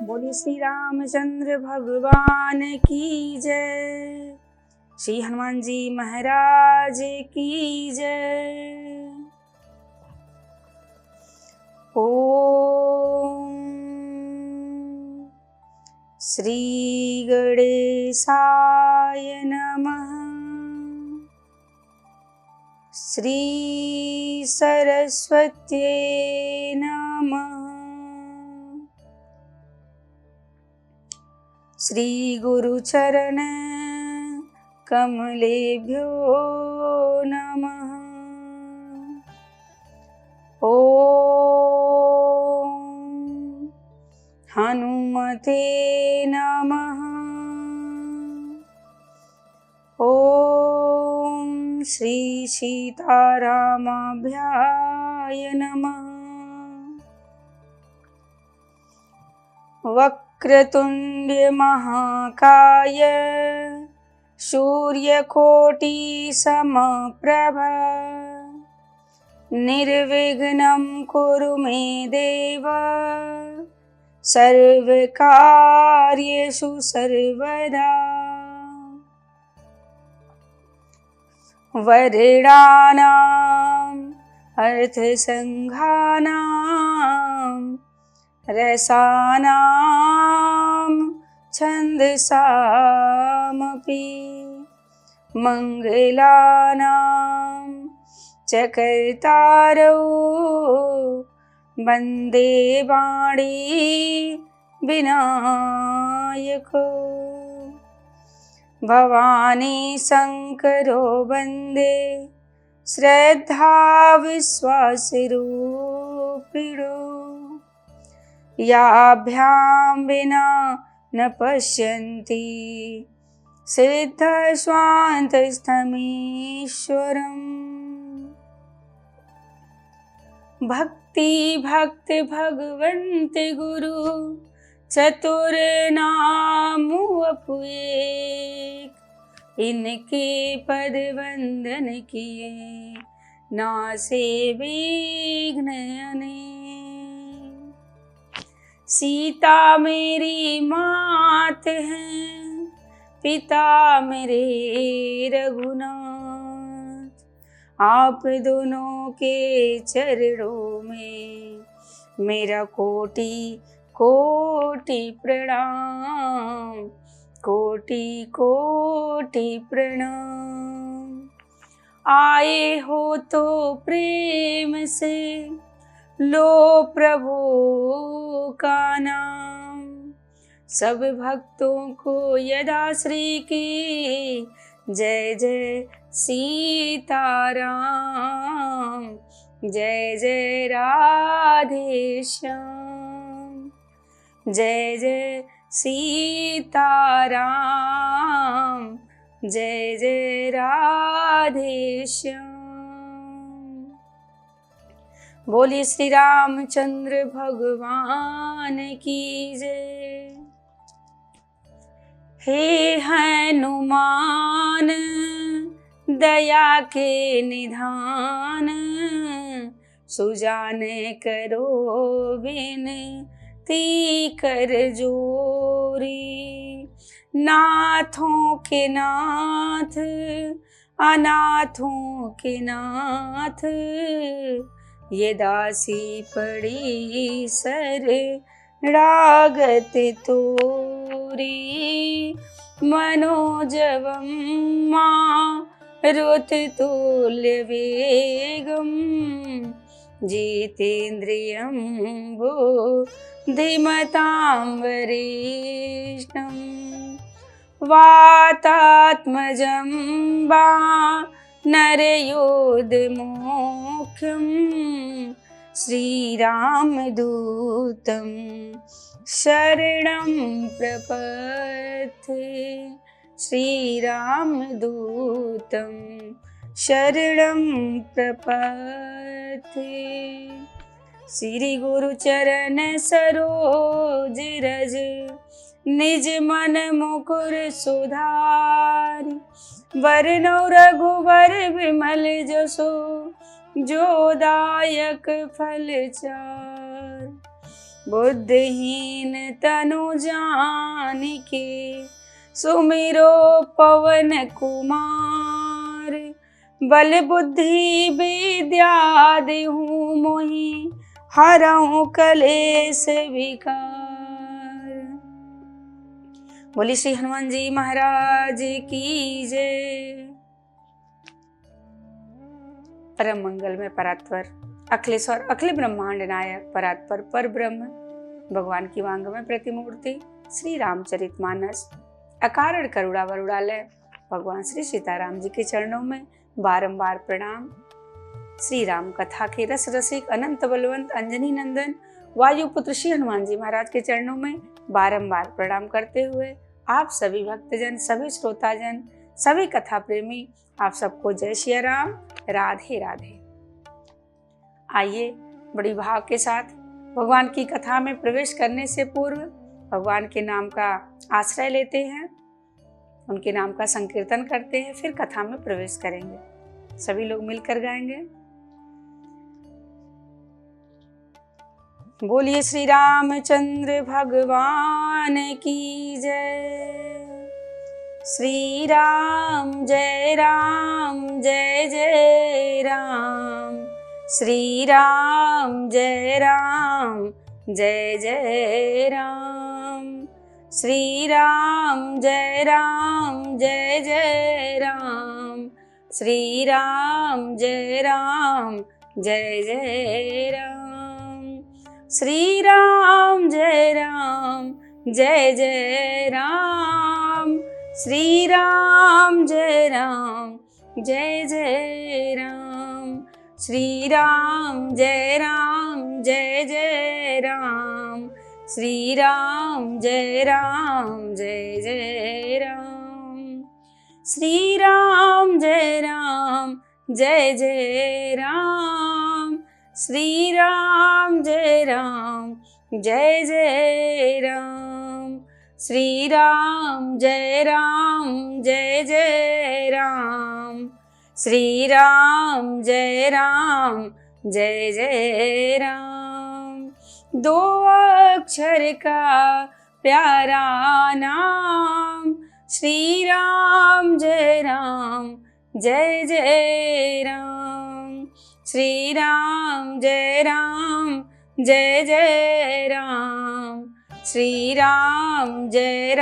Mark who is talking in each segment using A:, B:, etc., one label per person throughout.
A: बोलिए श्री रामचंद्र भगवान की जय, श्री हनुमान जी महाराज की जय। ओम श्री गणेशाय नमः। श्री सरस्वत्यै नमः। श्री गुरुचरण कमलेभ्यो नमः। ओम हनुमते नमः। ओम श्री सीतारामाभ्याय नमः। वक्रतुंड महाकाय सूर्यकोटि समप्रभ निर्विघ्नं कुरु मे देव सर्वकार्येषु सर्वदा। वरदानां अर्थसंघानां रसानां छन्दसामपि मंगलानां चकर्तारौ वन्दे वाणी विनायको। भवानी शंकरो वन्दे श्रद्धा विश्वासरूपिणो। याभ्यां विना न पश्यन्ति सिद्धस्वान्तस्थमीश्वरम्। भक्ति भक्त भगवन्त गुरु चतुर्नाम अपुएक। इनके पद वंदन किए नासे विघ्न अनेक। सीता मेरी मात हैं, पिता मेरे रघुनाथ। आप दोनों के चरणों में मेरा कोटि कोटि प्रणाम, कोटि कोटि प्रणाम। आए हो तो प्रेम से लो प्रभु का नाम। सब भक्तों को यदा श्री की जय जय सीताराम, जय जय राधे श्याम। जय जय सीताराम, जय जय राधे श्याम। बोलिए श्री रामचंद्र भगवान की जय। हे हनुमान दया के निधान, सुजान करो विनती कर जोरी। नाथों के नाथ अनाथों के नाथ, ये दासी पड़ी शरणागत तोरी। मनोजवं मारुततुल्य वेगं, जितेन्द्रियं बुद्धिमतां वरिष्ठं। वातात्मजं वानरयोधमुख्यं, श्रीरामदूतं शरणं प्रपद्ये। श्रीरामदूतं शरणं प्रपद्ये। श्री गुरुचरण सरोज रज, निज मन मुकुर सुधारि। वरनौ रघुवर विमल जसो, जो दायक फल चार। बुद्धिहीन तनु जानिके सुमिरो पवन कुमार। बल बुद्धि विद्या देहु मोहि हरऊँ कलेश विकार। बोली श्री हनुमान जी महाराज की जय। परम मंगल में परात्पर अखिलेश्वर अखिल ब्रह्मांड नायक परात्पर पर ब्रह्म भगवान की वांग में प्रतिमूर्ति श्री रामचरितमानस अकारण करुणा वरुणालय भगवान श्री सीताराम जी के चरणों में बारंबार प्रणाम। श्री राम कथा के रस रसिक अनंत बलवंत अंजनी नंदन वायुपुत्र श्री हनुमान जी महाराज के चरणों में बारंबार प्रणाम करते हुए आप सभी भक्तजन, सभी श्रोताजन, सभी कथा प्रेमी, आप सबको जय श्री राम, राधे राधे। आइए बड़ी भाव के साथ भगवान की कथा में प्रवेश करने से पूर्व भगवान के नाम का आश्रय लेते हैं, उनके नाम का संकीर्तन करते हैं, फिर कथा में प्रवेश करेंगे। सभी लोग मिलकर गाएंगे। बोलिए श्री रामचंद्र भगवान की जय। श्री राम जय जय राम, श्री राम जय जय राम, श्री राम जय जय राम, श्री राम जय जय राम, श्री राम जय जय राम, श्री राम जय जय राम, श्री राम जय जय राम, श्री राम जय जय राम, श्री राम जय जय राम, श्री राम जय जय राम, श्री राम जय जय राम, श्री राम जय जय राम। दो अक्षर का प्यारा नाम श्री राम जय जय राम, श्री राम जय जय राम, श्री राम जय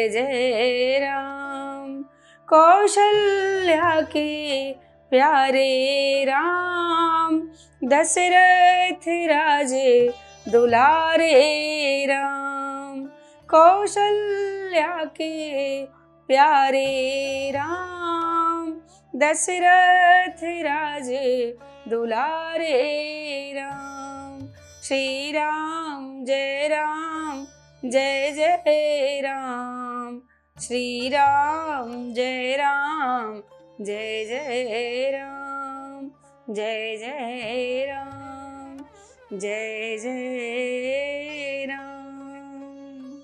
A: जय राम। कौशल्या के प्यारे राम, दशरथ राजे दुलारे राम, कौशल्या के प्यारे राम, दशरथ राजे दुलारे राम। श्री राम जय जय राम, श्री राम जय जय राम, जय जय राम, जय जय राम।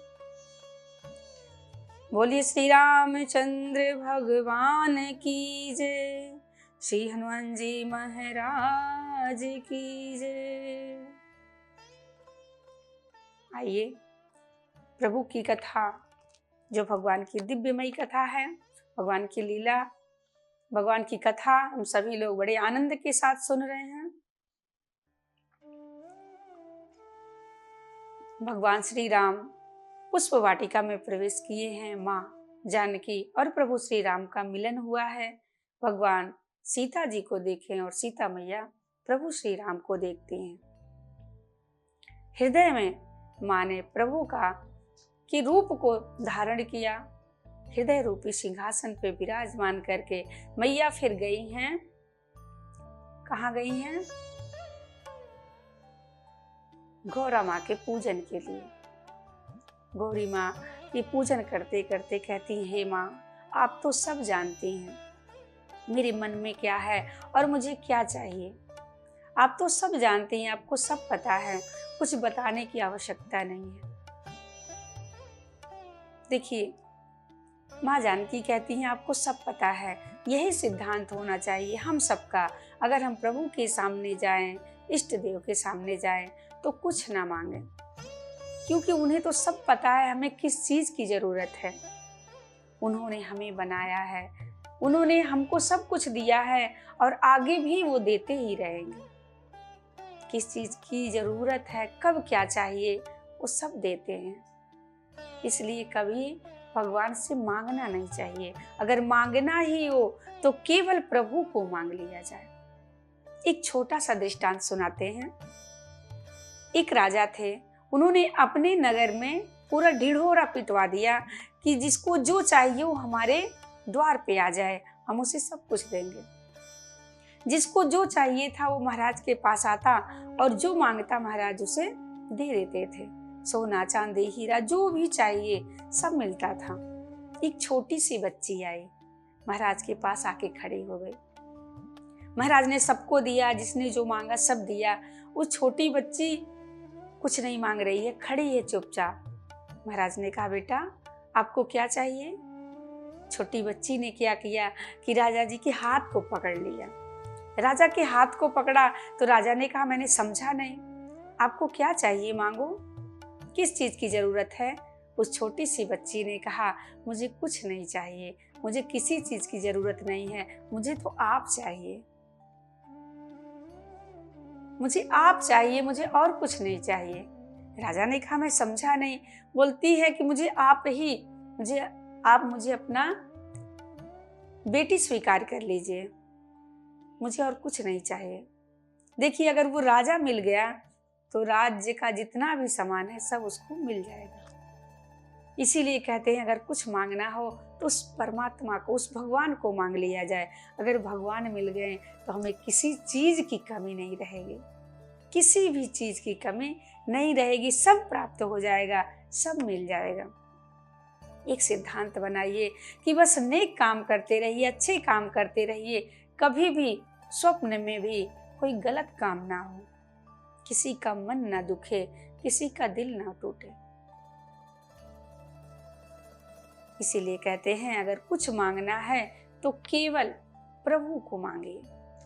A: बोलिए श्री रामचंद्र भगवान की जय, श्री हनुमान जी महाराज की जय। आइए प्रभु की कथा, जो भगवान की दिव्यमयी कथा है, भगवान की लीला, भगवान की कथा हम सभी लोग बड़े आनंद के साथ सुन रहे हैं। भगवान श्री राम पुष्प वाटिका में प्रवेश किए हैं। माँ जानकी और प्रभु श्री राम का मिलन हुआ है। भगवान सीता जी को देखें और सीता मैया प्रभु श्री राम को देखती हैं। हृदय में माँ ने प्रभु की रूप को धारण किया। हृदय रूपी सिंहासन पे विराजमान करके मैया फिर गई हैं। कहाँ गई हैं? गौरा माँ के पूजन के लिए। गौरी माँ ये पूजन करते करते कहती हैं, हे माँ, आप तो सब जानती हैं मेरे मन में क्या है और मुझे क्या चाहिए। आप तो सब जानती हैं, आपको सब पता है, कुछ बताने की आवश्यकता नहीं है। देखिए, माँ जानकी कहती हैं आपको सब पता है। यही सिद्धांत होना चाहिए हम सबका। अगर हम प्रभु के सामने जाएं, इष्ट देव के सामने जाएं, तो कुछ ना मांगे, क्योंकि उन्हें तो सब पता है हमें किस चीज की जरूरत है। उन्होंने हमें बनाया है, उन्होंने हमको सब कुछ दिया है और आगे भी वो देते ही रहेंगे। किस चीज की जरूरत है, कब क्या चाहिए, वो सब देते हैं। इसलिए कभी भगवान से मांगना नहीं चाहिए। अगर मांगना ही हो तो केवल प्रभु को मांग लिया जाए। एक छोटा सा दृष्टांत सुनाते हैं। एक राजा थे, उन्होंने अपने नगर में पूरा ढिढोरा पिटवा दिया कि जिसको जो चाहिए वो हमारे द्वार पे आ जाए, हम उसे सब कुछ देंगे। जिसको जो चाहिए था वो महाराज के पास आता और जो मांगता महाराज उसे दे देते थे। सोना चांदी हीरा जो भी चाहिए सब मिलता था। एक छोटी सी बच्ची आई, महाराज के पास आके खड़ी हो गई। महाराज ने सबको दिया, जिसने जो मांगा सब दिया। वो छोटी बच्ची कुछ नहीं मांग रही है, खड़ी है चुपचाप। महाराज ने कहा, बेटा आपको क्या चाहिए? छोटी बच्ची ने क्या किया कि राजा जी के हाथ को पकड़ लिया। राजा के हाथ को पकड़ा तो राजा ने कहा, मैंने समझा नहीं, आपको क्या चाहिए, मांगो, किस चीज की जरूरत है? उस छोटी सी बच्ची ने कहा, मुझे कुछ नहीं चाहिए, मुझे किसी चीज की जरूरत नहीं है, मुझे तो आप चाहिए, मुझे आप चाहिए, मुझे और कुछ नहीं चाहिए। राजा ने कहा, मैं समझा नहीं। बोलती है कि मुझे आप मुझे अपना बेटी स्वीकार कर लीजिए, मुझे और कुछ नहीं चाहिए। देखिए, अगर वो राजा मिल गया तो राज्य का जितना भी सामान है सब उसको मिल जाएगा। इसीलिए कहते हैं अगर कुछ मांगना हो तो उस परमात्मा को, उस भगवान को मांग लिया जाए। अगर भगवान मिल गए तो हमें किसी चीज की कमी नहीं रहेगी, किसी भी चीज की कमी नहीं रहेगी, सब प्राप्त हो जाएगा, सब मिल जाएगा। एक सिद्धांत बनाइए कि बस नेक काम करते रहिए, अच्छे काम करते रहिए, कभी भी स्वप्न में भी कोई गलत काम ना हो, किसी का मन ना दुखे, किसी का दिल ना टूटे। इसीलिए कहते हैं अगर कुछ मांगना है तो केवल प्रभु को मांगिए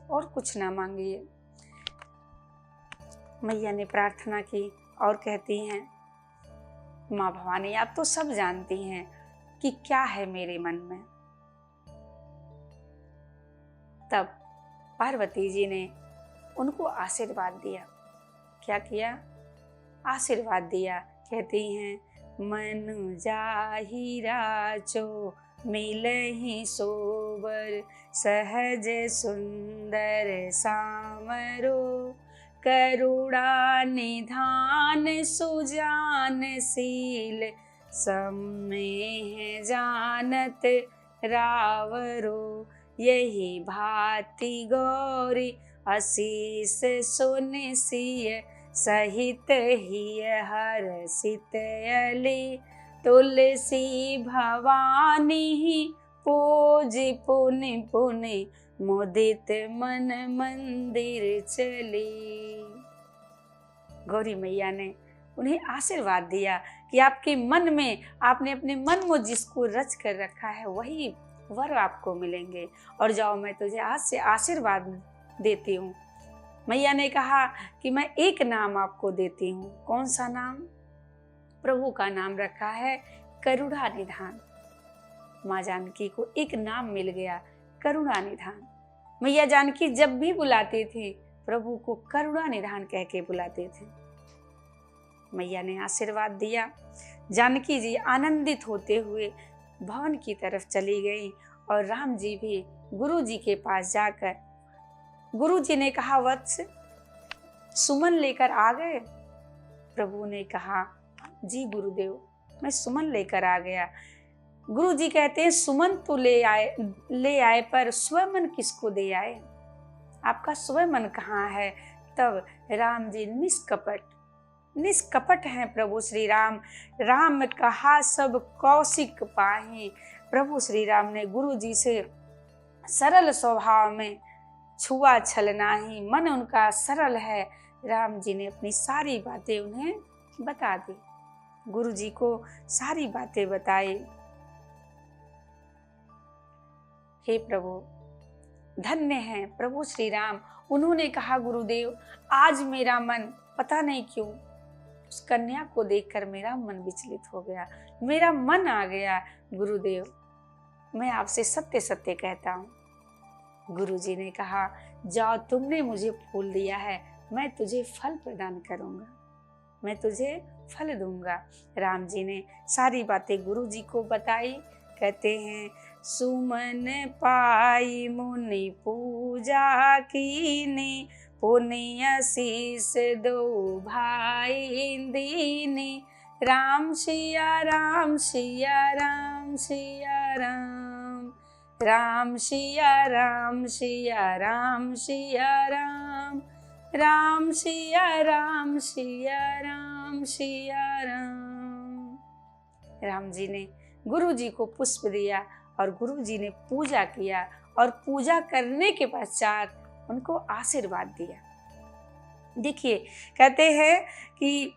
A: और कुछ ना मांगिए। मैया ने प्रार्थना की और कहती हैं, माँ भवानी आप तो सब जानती हैं कि क्या है मेरे मन में। तब पार्वती जी ने उनको आशीर्वाद दिया। क्या किया? आशीर्वाद दिया। कहती हैं, मन जाहि राचो मिलहि सोबर, सहज सुंदर सामरो, करुणा निधान सुजान शील, सम्मेह जानत रावरो, यही भांति गौरी आशीष सुन सिय, सहित ही हर्षित अली, तुलसी भवानी पूज पुनि पुनि, मुदित मन मंदिर चली। गौरी मैया ने उन्हें आशीर्वाद दिया कि आपके मन में, आपने अपने मन में जिसको रच कर रखा है वही वर आपको मिलेंगे। और जाओ, मैं तुझे आज से आशीर्वाद देती हूँ। मैया ने कहा कि मैं एक नाम आपको देती हूँ। कौन सा नाम? प्रभु का नाम रखा है करुणा निधान। माँ जानकी को एक नाम मिल गया, करुणा निधान। मैया जानकी जब भी बुलाते थे प्रभु को करुणा निधान कह के बुलाते थे। मैया ने आशीर्वाद दिया। जानकी जी आनंदित होते हुए भवन की तरफ चली गई और राम जी भी गुरु जी के पास जाकर, गुरु जी ने कहा, वत्स सुमन लेकर आ गए? प्रभु ने कहा, जी गुरुदेव, मैं सुमन लेकर आ गया। गुरु जी कहते हैं, सुमन तो ले आए पर स्वमन किसको दे आए? आपका स्वमन कहाँ है? तब राम जी निष्कपट हैं प्रभु श्री राम। राम कहा सब कौशिक पाहे। प्रभु श्री राम ने गुरु जी से सरल स्वभाव में, छुआ छल नाही, मन उनका सरल है। राम जी ने अपनी सारी बातें उन्हें बता दी। गुरु जी को सारी बातें बताई। हे प्रभु, धन्य हैं प्रभु श्री राम। उन्होंने कहा, गुरुदेव आज मेरा मन पता नहीं क्यों उस कन्या को देखकर मेरा मन विचलित हो गया, मेरा मन आ गया। गुरुदेव मैं आपसे सत्य सत्य कहता हूँ। गुरुजी ने कहा, जाओ तुमने मुझे फूल दिया है, मैं तुझे फल प्रदान करूंगा, मैं तुझे फल दूंगा। राम जी ने सारी बातें गुरुजी को बताई। कहते हैं, सुमन पाई मुनि पूजा कीने, पुण्य शीस दो भाई दीने। राम सिया राम सिया राम सिया राम, राम सिया राम सिया राम सिया राम, राम सिया राम सिया राम सिया राम। राम जी ने गुरु जी को पुष्प दिया और गुरु जी ने पूजा किया और पूजा करने के पश्चात उनको आशीर्वाद दिया। देखिए, कहते हैं कि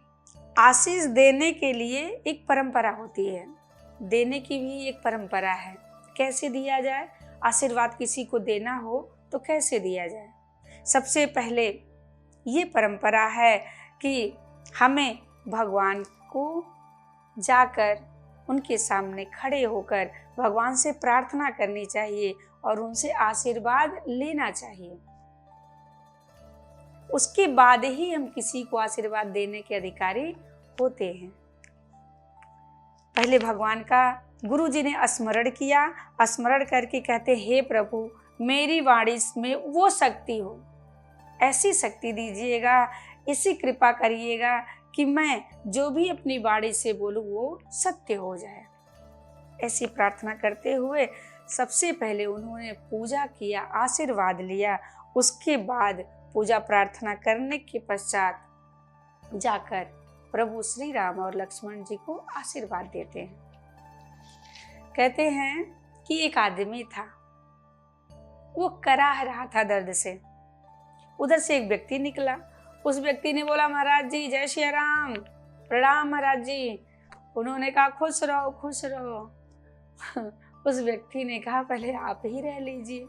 A: आशीष देने के लिए एक परंपरा होती है, देने की भी एक परंपरा है। कैसे दिया जाए? आशीर्वाद किसी को देना हो तो कैसे दिया जाए? सबसे पहले ये परंपरा है कि हमें भगवान को जाकर उनके सामने खड़े होकर भगवान से प्रार्थना करनी चाहिए और उनसे आशीर्वाद लेना चाहिए। उसके बाद ही हम किसी को आशीर्वाद देने के अधिकारी होते हैं। पहले भगवान का गुरु जी ने स्मरण किया, स्मरण करके कहते, हे प्रभु मेरी वाणी में वो शक्ति हो, ऐसी शक्ति दीजिएगा, ऐसी कृपा करिएगा कि मैं जो भी अपनी वाणी से बोलूं वो सत्य हो जाए। ऐसी प्रार्थना करते हुए सबसे पहले उन्होंने पूजा किया, आशीर्वाद लिया। उसके बाद पूजा प्रार्थना करने के पश्चात जाकर प्रभु श्री राम और लक्ष्मण जी को आशीर्वाद देते हैं। कहते हैं कि एक आदमी था, वो कराह रहा था दर्द से। उधर से एक व्यक्ति निकला। उस व्यक्ति ने बोला, महाराज जी जय श्री राम, प्रणाम महाराज जी। उन्होंने कहा, खुश रहो खुश रहो। उस व्यक्ति ने कहा, पहले आप ही रह लीजिए,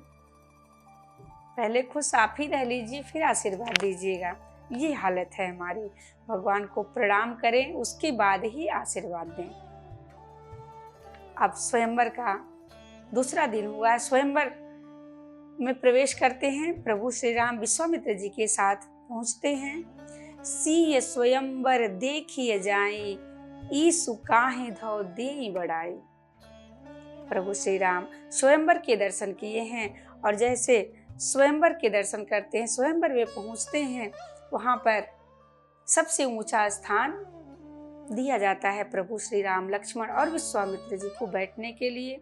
A: पहले खुश आप ही रह लीजिए, फिर आशीर्वाद दीजिएगा। ये हालत है हमारी, भगवान को प्रणाम करें उसके बाद ही आशीर्वाद दें। अब स्वयंवर का दूसरा दिन हुआ है। स्वयंवर में प्रवेश करते हैं। प्रभु श्री राम विश्वामित्र जी के साथ पहुंचते हैं। सिय स्वयंवर देखिए जाए, ईसु काहे धौ देई बढ़ाई। प्रभु श्री राम स्वयंवर के दर्शन किए हैं और जैसे स्वयंवर के दर्शन करते हैं, स्वयंवर में पहुंचते हैं, वहां पर सबसे ऊंचा स्थान दिया जाता है प्रभु श्री राम, लक्ष्मण और विश्वामित्र जी को बैठने के लिए।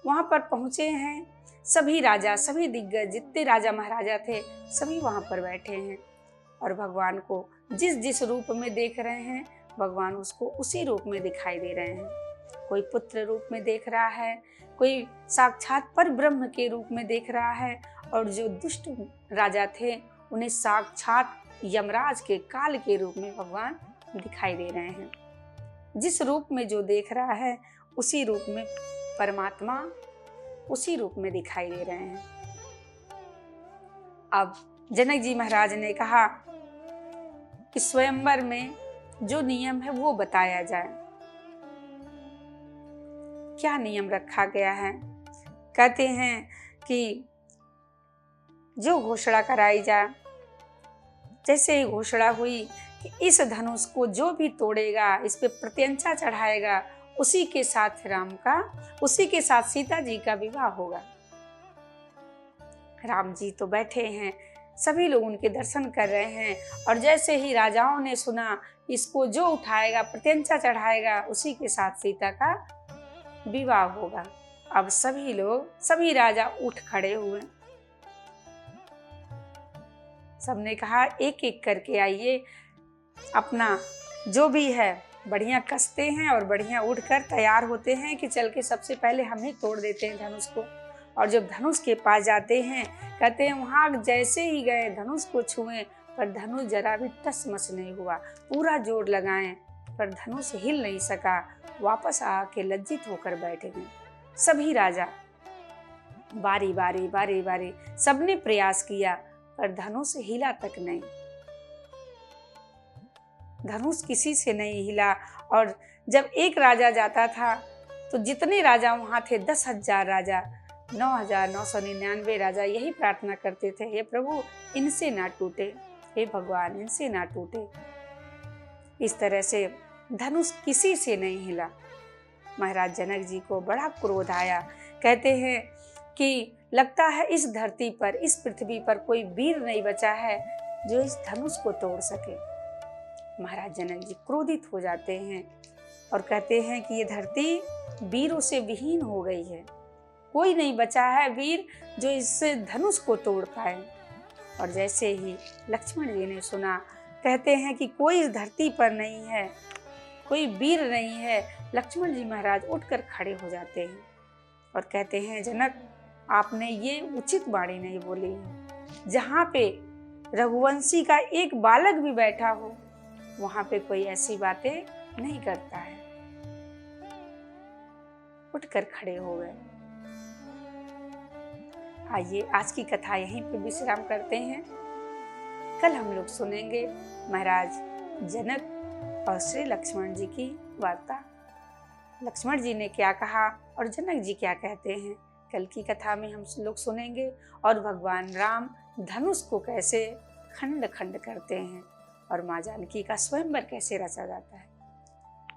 A: वहां पर पहुंचे हैं। सभी राजा, सभी दिग्गज, जितने राजा महाराजा थे सभी वहां पर बैठे हैं और भगवान को जिस जिस रूप में देख रहे हैं, भगवान उसको उसी रूप में दिखाई दे रहे हैं। कोई पुत्र रूप में देख रहा है, कोई साक्षात पर ब्रह्म के रूप में देख रहा है और जो दुष्ट राजा थे उन्हें साक्षात यमराज के काल के रूप में भगवान दिखाई दे रहे हैं। जिस रूप में जो देख रहा है उसी रूप में परमात्मा उसी रूप में दिखाई दे रहे हैं। अब जनक जी महाराज ने कहा कि स्वयंवर में जो नियम है वो बताया जाए। क्या नियम रखा गया है? कहते हैं कि जो घोषणा कराई जाए, जैसे ही घोषणा हुई कि इस धनुष को जो भी तोड़ेगा, इस पे प्रत्यंचा चढ़ाएगा, उसी के साथ राम का, उसी के साथ सीता जी का विवाह होगा। राम जी तो बैठे हैं, सभी लोग उनके दर्शन कर रहे हैं और जैसे ही राजाओं ने सुना इसको जो उठाएगा, प्रत्यंचा चढ़ाएगा, उसी के साथ सीता का विवाह होगा। अब सभी लोग, सभी राजा उठ खड़े हुए। सबने कहा एक एक करके आइए, अपना जो भी है बढ़िया कसते हैं और बढ़िया उठकर तैयार होते हैं कि चल के सबसे पहले हम ही तोड़ देते हैं धनुष को। और जब धनुष के पास जाते हैं, कहते हैं वहां जैसे ही गए धनुष को छुए पर धनुष जरा भी टस मस नहीं हुआ। पूरा जोर लगाएं पर धनुष हिल नहीं सका। वापस आके लज्जित होकर बैठ गए सभी राजा। बारी बारी बारी बारी सबने प्रयास किया, पर धनुष हिला तक नहीं। धनुष किसी से नहीं हिला। और जब एक राजा जाता था तो जितने राजा वहां थे, 10,000 राजा, 9,999 राजा यही प्रार्थना करते थे, हे प्रभु इनसे ना टूटे, हे भगवान इनसे ना टूटे। इस तरह से धनुष किसी से नहीं हिला। महाराज जनक जी को बड़ा क्रोध आया। कहते हैं कि लगता है इस धरती पर, इस पृथ्वी पर कोई वीर नहीं बचा है जो इस धनुष को तोड़ सके। महाराज जनक जी क्रोधित हो जाते हैं और कहते हैं कि ये धरती वीरों से विहीन हो गई है, कोई नहीं बचा है वीर जो इस धनुष को तोड़ पाए। और जैसे ही लक्ष्मण जी ने सुना, कहते हैं कि कोई इस धरती पर नहीं है, कोई वीर नहीं है। लक्ष्मण जी महाराज उठकर खड़े हो जाते हैं और कहते हैं, जनक आपने ये उचित वाणी नहीं बोली है। जहाँ पे रघुवंशी का एक बालक भी बैठा हो, वहां पे कोई ऐसी बातें नहीं करता है। उठकर खड़े हो गए। आइए आज की कथा यहीं पे विश्राम करते हैं। कल हम लोग सुनेंगे महाराज जनक और श्री लक्ष्मण जी की वार्ता। लक्ष्मण जी ने क्या कहा और जनक जी क्या कहते हैं, कल की कथा में हम लोग सुनेंगे। और भगवान राम धनुष को कैसे खंड खंड करते हैं और माँ जानकी का स्वयंवर कैसे रचा जाता है,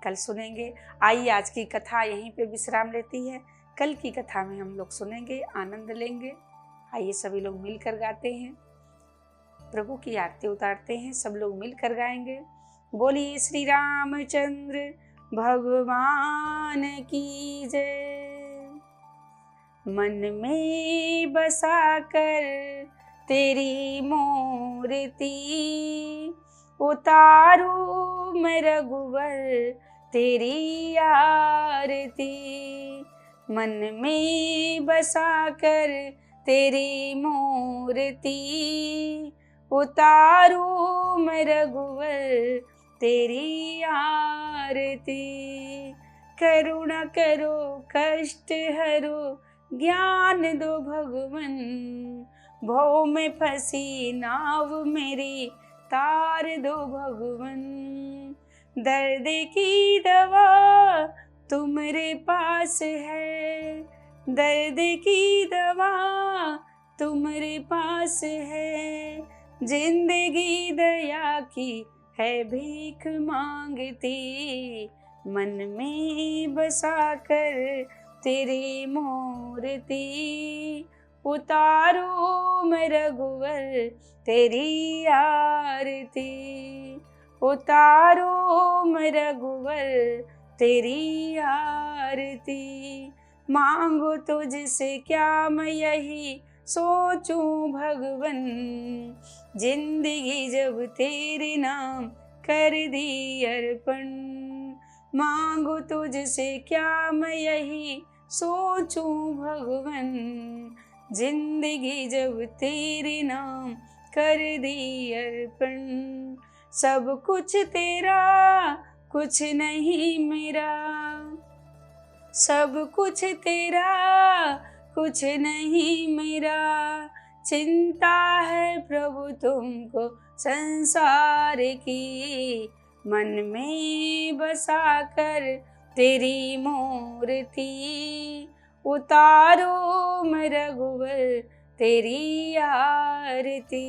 A: कल सुनेंगे। आइए आज की कथा यहीं पे विश्राम लेती है। कल की कथा में हम लोग सुनेंगे, आनंद लेंगे। आइए सभी लोग मिलकर गाते हैं, प्रभु की आरती उतारते हैं, सब लोग मिलकर गाएंगे। बोलिए श्री रामचंद्र भगवान की जय। मन में बसा कर तेरी मूर्ति, उतारू मैं रघुवर तेरी आरती। मन में बसा कर तेरी मूर्ति, उतारू मैं रघुवर तेरी आरती। करुणा करो कष्ट हरो, ज्ञान दो भगवन, भव में फंसी नाव मेरी तार दो भगवन। दर्द की दवा तुम्हारे पास है, दर्द की दवा तुम्हारे पास है। जिंदगी दया की है भीख मांगती, मन में बसा कर तेरी मूर्ति, उतारो मैं रघुवर तेरी आरती। उतारो मैं रघुवर तेरी आरती। मांगो तुझसे क्या मैं यही सोचूं भगवन, जिंदगी जब तेरे नाम कर दी अर्पण। मांगो तुझसे क्या मैं यही सोचूं भगवन, जिंदगी जब तेरे नाम कर दी अर्पण। सब कुछ तेरा कुछ नहीं मेरा, सब कुछ तेरा कुछ नहीं मेरा। चिंता है प्रभु तुमको संसार की, मन में बसा कर तेरी मूर्ति, उतारो मैं रघुवर तेरी आरती।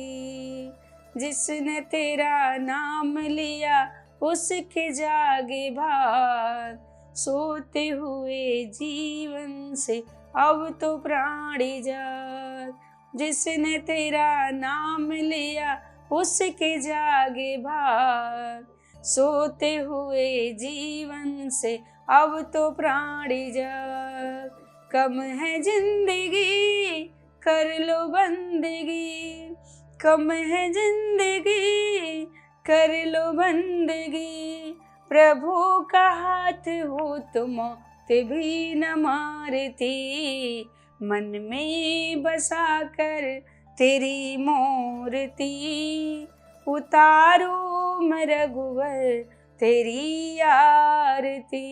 A: जिसने तेरा नाम लिया उसके जागे भाग, सोते हुए जीवन से अब तो प्राणी जाग। जिसने तेरा नाम लिया उसके जागे भाग, सोते हुए जीवन से अब तो प्राणी जाग। कम है जिंदगी कर लो बंदगी, कम है जिंदगी कर लो बंदगी। प्रभु का हाथ हो तो मौत भी न मारती, मन में बसा कर तेरी मूर्ति, उतारो मैं रघुवर तेरी आरती।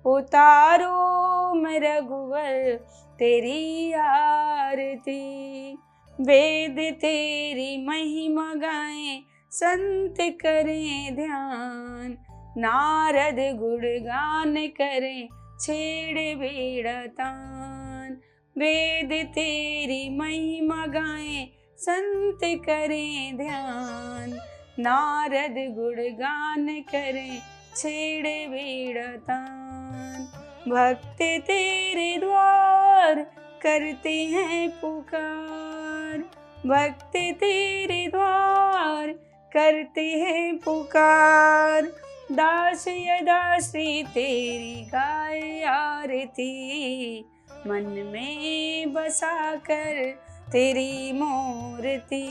A: उतारो मैं रघुवर तेरी आरती। वेद तेरी महिमा गाएं, संत करें ध्यान, नारद गुणगान करें, छेड़े बेड़ा तान। वेद तेरी महिमा गाएं, संत करें ध्यान, नारद गुणगान करें, छेड़े बेड़ा तान। भक्त तेरे द्वार करते हैं पुकार, भक्त तेरे द्वार करते हैं पुकार। दास यदा श्री तेरी गाए आरती, मन में बसा कर तेरी मूर्ति।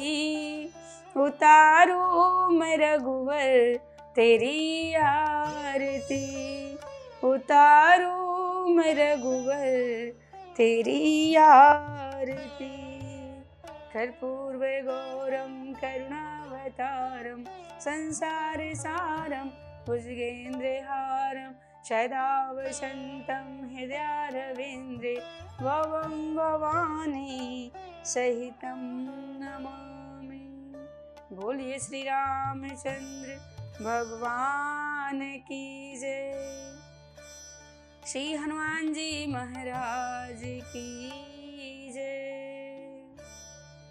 A: उतारो मैं रघुवर तेरी आरती, उतारो मैं रघुवर तेरी आरती। कर्पूर गौरम करुणावतारम, संसार सारम भुजगेन्द्रहारम, सदा वसन्तं हृदयारविन्दे, भवं भवानी सहितं नमामि। बोलिए श्री रामचंद्र भगवान की जय। श्री हनुमान जी महाराज की